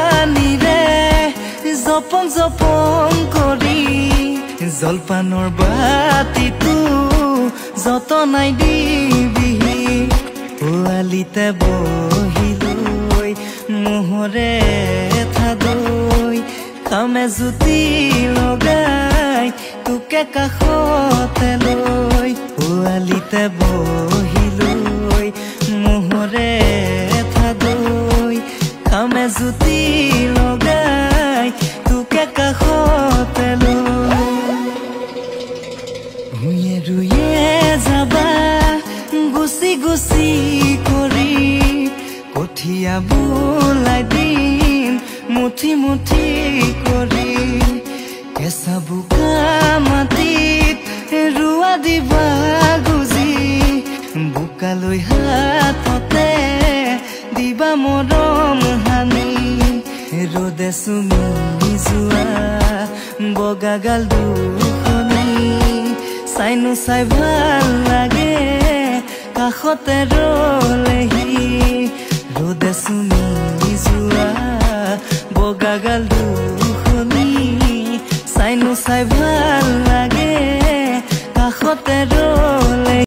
পানীৰে জপং জপং কৰি জলপানৰ বাতিটো যতনাই দিবি পোৱালিতে বহিলৈ মোহৰে থাদৈ কামে জুতি লগাই তোকে কাষতে লৈ পোৱালিতে বহিলৈ মোহৰে থাদৈ কামে জুতি লগাই তোকে কাষতে লৈ ৰুয়ে ৰুয়ে যাবা গুচি গুচি কৰি কঠীয়া বোলাই দিম মুঠি মুঠি কৰি কেঁচা বোকা মাটিত ৰুৱা দিবা গুজি বোকালৈ হাততে দিবা মৰম হানি ৰ'দে চুমি যোৱা বগাগাল দুখনি চাইনো চাই ভাল লাগে কাষতে ৰলেহি ৰ'দে চুমি যোৱা বগাগাল